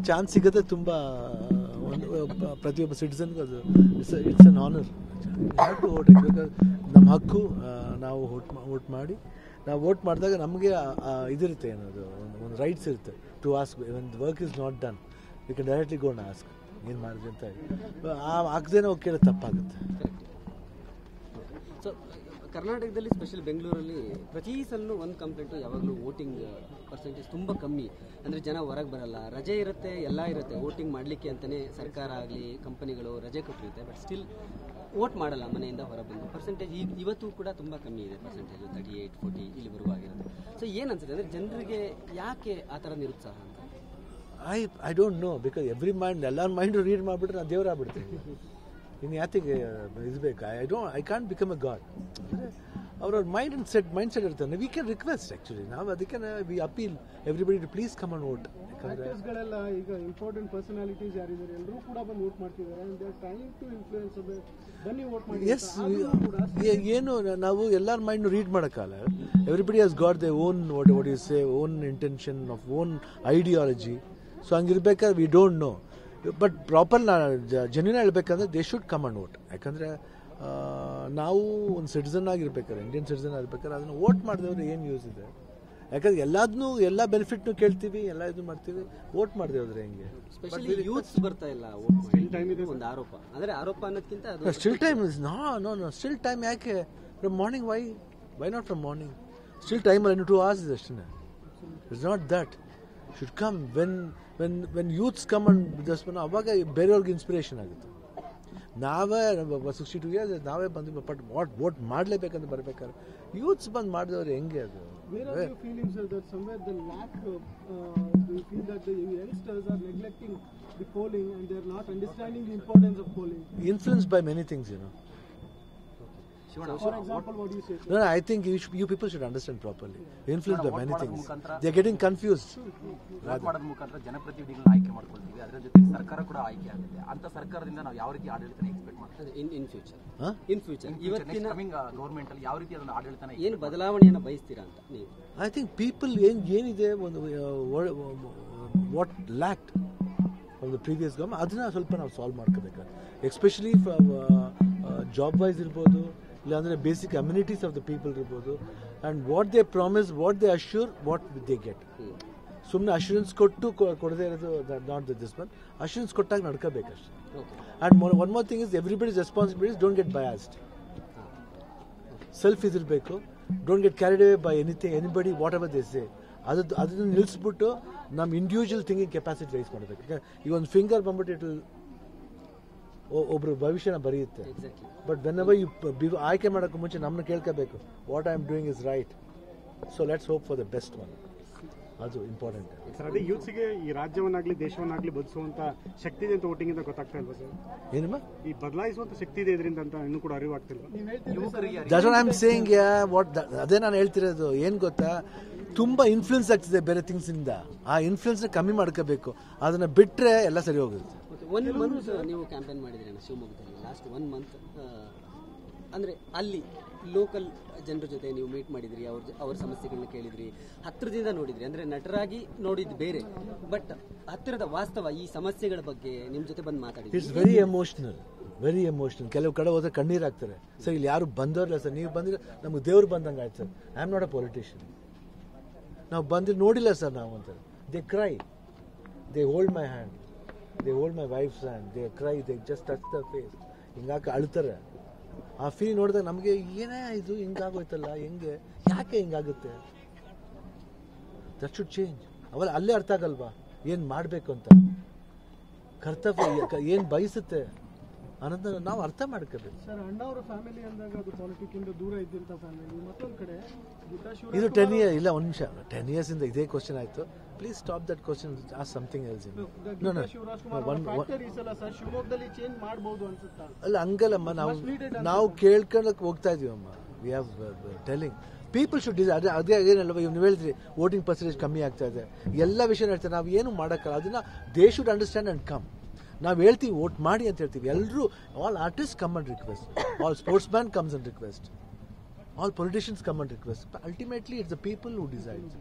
Chance ಸಿಗುತ್ತೆ ತುಂಬ ಪ್ರತಿಯೊಬ್ಬ ಸಿಟಿಸನ್ಗೂ ಅದು it's an honour have to vote because ನಮ್ಮ ಹಕ್ಕು ನಾವು ವೋಟ್ ಮಾಡಿ ನಾವು ವೋಟ್ ಮಾಡಿದಾಗ ನಮಗೆ ಇದಿರುತ್ತೆ ಏನದು ಒಂದು ರೈಟ್ಸ್ ಇರುತ್ತೆ to ask when work is not done you can directly go and ask ಏನು ಮಾಡಿದೆ ಅಂತ ಆಗದೇನೆ ಹೋಗಿ ಕೇಳೋದು ತಪ್ಪಾಗುತ್ತೆ. ಸೊ ಕರ್ನಾಟಕದಲ್ಲಿ ಸ್ಪೆಷಲ್ ಬೆಂಗಳೂರಲ್ಲಿ ಪ್ರತಿ ಸಲ ಒಂದು ಕಂಪ್ಲೇಂಟು ಯಾವಾಗಲೂ ವೋಟಿಂಗ್ ಪರ್ಸೆಂಟೇಜ್ ತುಂಬ ಕಮ್ಮಿ, ಅಂದರೆ ಜನ ಹೊರಗೆ ಬರಲ್ಲ, ರಜೆ ಇರುತ್ತೆ, ಎಲ್ಲ ಇರುತ್ತೆ, ವೋಟಿಂಗ್ ಮಾಡಲಿಕ್ಕೆ ಅಂತಲೇ ಸರ್ಕಾರ ಆಗಲಿ ಕಂಪನಿಗಳು ರಜೆ ಕೊಟ್ಟಿರುತ್ತೆ, ಬಟ್ ಸ್ಟಿಲ್ ವೋಟ್ ಮಾಡಲ್ಲ ಮನೆಯಿಂದ ಹೊರಬಂದು. ಪರ್ಸೆಂಟೇಜ್ ಇವತ್ತು ಕೂಡ ತುಂಬ ಕಮ್ಮಿ ಇದೆ, ಪರ್ಸೆಂಟೇಜು 38-40 ಇಲ್ಲಿ ಬರುವಾಗಿರುತ್ತೆ. ಸೊ ಏನು ಅನ್ಸುತ್ತೆ ಅಂದರೆ ಜನರಿಗೆ ಯಾಕೆ ಆ ಥರ ನಿರುತ್ಸಾಹ ಅಂತ? I don't know because every mind ಎಲ್ಲರ ಮೈಂಡು ರೀಡ್ ಮಾಡಿಬಿಟ್ರೆ ನಾನು ದೇವರಾಗ್ಬಿಡ್ತೀನಿ. ಇನ್ನು ಯಾತಿಗೆ ಇದು ಬೇಕು? I can't become a god. ಅಂದರೆ ಅವ್ರವ್ರ ಮೈಂಡ್ ಸೆಟ್ ಇರ್ತಾರೆ. ವಿ ಕ್ಯಾನ್ ರಿಕ್ವೆಸ್ಟ್ ಆ್ಯಕ್ಚುಲಿ, ನಾವು ಅದಕ್ಕೆ we appeal everybody to please come and vote. ಆಕ್ಟರ್ಸ್ಗಳೆಲ್ಲ ಈಗ ಇಂಪಾರ್ಟೆಂಟ್ ಪರ್ಸನಾಲಿಟೀಸ್ ಯಾರಿದ್ದಾರೆ ಎಲ್ಲರೂ ಕೂಡ ಬಂದು ವೋಟ್ ಮಾಡ್ತಿದ್ದಾರೆ. They are trying to influence ಬನ್ನಿ ವೋಟ್ ಮಾಡಿ. ಎಸ್, ಏನು ನಾವು ಎಲ್ಲರ ಮೈಂಡ್ ರೀಡ್ ಮಾಡೋಕ್ಕಲ್ಲ. Everybody has got they own what you say own intention of own ideology. So ಹಂಗಿರ್ಬೇಕಾದ್ರೆ we don't know, but proper genuine ಹೇಳ್ಬೇಕಂದ್ರೆ they should come and vote. ಯಾಕಂದರೆ ನಾವು ಒಂದು ಸಿಟಿಸನ್ ಆಗಿರ್ಬೇಕಾದ್ರೆ, ಇಂಡಿಯನ್ ಸಿಟಿಸನ್ ಆಗಿರ್ಬೇಕಾದ್ರೆ ಅದನ್ನು ವೋಟ್ ಮಾಡಿದವ್ರು ಏನು ಯೂಸ್ ಇದೆ? ಯಾಕಂದ್ರೆ ಎಲ್ಲ ಬೆನಿಫಿಟ್ನು ಕೇಳ್ತೀವಿ, ಎಲ್ಲ ಇದು ಮಾಡ್ತೀವಿ, ವೋಟ್ ಮಾಡದೆ ಹೋದ್ರೆ ಹೆಂಗೆ? ಸ್ಪೆಷಲಿ ಯೂತ್ಸ್ ಬರ್ತಾ ಇಲ್ಲ ವೋಟ್. ಒಂದು ಆರೋಪ, ಅಂದರೆ ಆರೋಪ ಅನ್ನೋದಕ್ಕಿಂತ still time is no still time. ಯಾಕೆ from morning? Why not from morning? Still time ಅಲ್ಲಿ 2 hours ಇದೆ ಅಷ್ಟೇ. It's not that should come when youths come and just ಅವಾಗ ಬೇರೆಯವ್ರಿಗೆ ಇನ್ಸ್ಪಿರೇಷನ್ ಆಗುತ್ತೆ. ನಾವೇ 62 years ನಾವೇ ಬಂದು ಬಟ್ ವೋಟ್ ಮಾಡಲೇಬೇಕಂತ ಬರ್ಬೇಕಾದ್ರೆ ಯೂತ್ಸ್ ಬಂದು ಮಾಡಿದವ್ರು ಹೆಂಗೆ? ಅದು Where are you feeling, sir, that somewhere the lack do you feel that the youngsters are neglecting the polling and they are not understanding the importance of polling? Influenced by many things, you know. For example, what do you say, sir? No, I think you people should understand properly. Influenced by many things. They are getting confused. Vote ಮಾಡೋದ್ರ ಮುಖಾಂತರ ಜನಪ್ರತಿನಿಧಿಗಳನ್ನ ಆಯ್ಕೆ ಮಾಡ್ಕೊಳ್ತೀವಿ, ಅದರ ಜೊತೆ ಸರ್ಕಾರ ಕೂಡ ಆಯ್ಕೆ ಆಗುತ್ತೆ. ಅಂತ ಸರ್ಕಾರದಿಂದ ನಾವು ಯಾವ ರೀತಿ ಆಡಳಿತ ಎಕ್ಸ್ಪೆಕ್ಟ್ ಮಾಡ್ತೀವಿ ಇನ್ ಫ್ಯೂಚರ್ ಇವತ್ತಿನ ಕಮಿಂಗ್ ಗವರ್ಮೆಂಟ್ ಅಲ್ಲಿ ಯಾವ ರೀತಿ ಅದನ್ನ ಆಡಳಿತನ ಏನು ಬದಲಾವಣೆಯನ್ನು ಬಯಸ್ತೀರಾ ಅಂತ ನೀವು? ಐ ಥಿಂಕ್ ಪೀಪಲ್ ಏನಿದೆ ಒಂದು what lacked from the previous government ಅದನ್ನ ಸ್ವಲ್ಪ ನಾವು ಸಾಲ್ವ್ ಮಾಡ್ಕೋಬೇಕಾದ್ರೆ, ಎಸ್ಪೆಷಲಿ ಜಾಬ್ ವೈಸ್ ಇರ್ಬೋದು, ಇಲ್ಲಾಂದರೆ basic amenities of the people ಇರ್ಬೋದು. And what they promise, what they assure, what they get. ಸುಮ್ಮನೆ ಅಶ್ಯೂರೆನ್ಸ್ ಕೊಟ್ಟು ಕೊಡದೇ ಇರೋದು ನಾಟ್ ದಿಸ್ ಒನ್. ಅಶ್ಯೂರೆನ್ಸ್ ಕೊಟ್ಟಾಗ ನಡ್ಕೋಬೇಕಷ್ಟೆ. And one more thing is everybody's responsibilities don't get biased. Self ಇದಿರಬೇಕು. Don't get carried away by anybody whatever they say. ಅದನ್ನು ನಿಲ್ಲಿಸ್ಬಿಟ್ಟು ನಮ್ಮ individual thinking capacity rice ಮಾಡಬೇಕು. ಈಗ ಒಂದು ಫಿಂಗರ್ ಬಂದ್ಬಿಟ್ಟು ಒಬ್ರು ಭವಿಷ್ಯನ ಬರೆಯುತ್ತೆ. ಬಟ್ ವೆನ್ ಎವರ್ ಯು ಆಯ್ಕೆ ಮಾಡೋಕ್ಕೂ ಮುಂಚೆ ನಮ್ಮನ್ನ ಕೇಳ್ಕೋಬೇಕು, what I am doing is right. So let's hope for the best one. ಅದು ಇಂಪಾರ್ಟೆಂಟ್. ಸರ್, ಅದೇ ಯೂತ್ಸ್ಗೆ ಈ ರಾಜ್ಯವನ್ನಾಗಲಿ ದೇಶವನ್ನಾಗಲಿ ಬದಲಿಸುವಂತ ಶಕ್ತಿ ಇದೆ ಅಂತ ವೋಟಿಂಗ್ ಇಂದ ಗೊತ್ತಾಗ್ತಾ ಇಲ್ವಾ ಸರ್? ಏನಮ್ಮ ಈ ಬದಲಾಯಿಸುವಂತ ಶಕ್ತಿ ಇದೆ ಇದರಿಂದ ಅಂತ ಇನ್ನೂ ಕೂಡ ಅರಿವಾಗ್ತಿಲ್ವಾ? That's what I am saying. ಅದೇ ನಾನು ಹೇಳ್ತಿರೋದು. ಏನು ಗೊತ್ತಾ, ತುಂಬ ಇನ್ಫ್ಲುಯೆನ್ಸ್ ಆಗ್ತಿದೆ ಬೇರೆ ಥಿಂಗ್ಸಿಂದ. ಆ ಇನ್ಫ್ಲುಯೆನ್ಸ್ನ ಕಮ್ಮಿ ಮಾಡ್ಕೋಬೇಕು. ಅದನ್ನು ಬಿಟ್ಟರೆ ಎಲ್ಲ ಸರಿ ಹೋಗುತ್ತೆ. 1 month ನೀವು ಕ್ಯಾಂಪೇನ್ ಮಾಡಿದ್ರಿ ಶಿವಮೊಗ್ಗದಲ್ಲಿ, ಲಾಸ್ಟ್ 1 month. ಅಂದರೆ ಅಲ್ಲಿ ಲೋಕಲ್ ಜನರ ಜೊತೆ ನೀವು ಮೀಟ್ ಮಾಡಿದ್ರಿ, ಅವ್ರ ಸಮಸ್ಯೆಗಳನ್ನ ಕೇಳಿದ್ರಿ, ಹತ್ತಿರದಿಂದ ನೋಡಿದ್ರಿ. ಅಂದರೆ ನಟರಾಗಿ ನೋಡಿದ್ದು ಬೇರೆ, ಬಟ್ ಹತ್ತಿರದ ವಾಸ್ತವ ಈ ಸಮಸ್ಯೆಗಳ ಬಗ್ಗೆ ನಿಮ್ಮ ಜೊತೆ ಬಂದು ಮಾತಾಡಿದ್ರಿ. It's very emotional. ಕೆಲವು ಕಡೆ ಹೋದ್ರೆ ಕಣ್ಣೀರು ಹಾಕ್ತಾರೆ. ಸರ್ ಇಲ್ಲಿ ಯಾರು ಬಂದವ್ರಲ್ಲ ಸರ್, ನೀವು ಬಂದಿದ್ರೆ ನಮಗೆ ದೇವ್ರು ಬಂದಂಗೆ ಆಯ್ತು sir. I am not a politician. ನಾವು ಬಂದಿದ್ದು ನೋಡಿಲ್ಲ ಸರ್ ನಾವು ಅಂತಾರೆ. They cry, they hold my hand, they hold my wife's hand, they cry, they just touch the face. ಹಿಂಗಾಕೆ ಅಳ್ತಾರೆ. ಆ ಫೀಲ್ ನೋಡಿದಾಗ ನಮಗೆ ಏನೇ ಇದು ಹಿಂಗಾಗೋಯ್ತಲ್ಲ, ಹೆಂಗೆ, ಯಾಕೆ ಹಿಂಗಾಗುತ್ತೆ? That should change. ಅವೆಲ್ಲ ಅಲ್ಲೇ ಅರ್ಥ ಆಗಲ್ವಾ ಏನು ಮಾಡಬೇಕು ಅಂತ, ಕರ್ತವ್ಯ ಏನು ಬಯಸುತ್ತೆ ಅನ್ನೋದನ್ನ ನಾವು ಅರ್ಥ ಮಾಡ್ಕೋಬೇಕು. ಸರ್, ಅಣ್ಣವರ ಫ್ಯಾಮಿಲಿ ಅಂದಾಗ ಅದು ಪಾಲಿಟಿಕ್ಸ್ ಇಂದ ದೂರ ಇದ್ದಂತ ಫ್ಯಾಮಿಲಿ. ಮತ್ತೊಂದು ಕಡೆ ಇದು 10 years ಇಲ್ಲ, ಒಂದು ನಿಮಿಷ, 10 years ಇಂದ ಇದೇ ಕ್ವಶನ್ ಆಯ್ತು. Please stop that question, ask something else. ಅಲ್ಲ ಹಂಗಲ್ಲಮ್ಮ, ನಾವು ಕೇಳ್ಕೊಳಕ್ ಹೋಗ್ತಾ ಇದೀವಮ್ಮ. We have telling people should ಅದೇ ಏನಲ್ವ ನೀವು ಹೇಳಿದ್ರಿ, ವೋಟಿಂಗ್ ಪರ್ಸೆಂಟೇಜ್ ಕಮ್ಮಿ ಆಗ್ತಾ ಇದೆ, ಎಲ್ಲ ವಿಷಯ ಹೇಳ್ತಾರೆ. ನಾವು ಏನು ಮಾಡೋಕ್ಕಲ್ಲ. ಅದನ್ನ they should understand and come. ನಾವು ಹೇಳ್ತೀವಿ ವೋಟ್ ಮಾಡಿ ಅಂತ ಹೇಳ್ತೀವಿ. ಎಲ್ಲರೂ, all artist come and request, all sports man comes and request, all politicians come and request. But ultimately, it's the people who decide.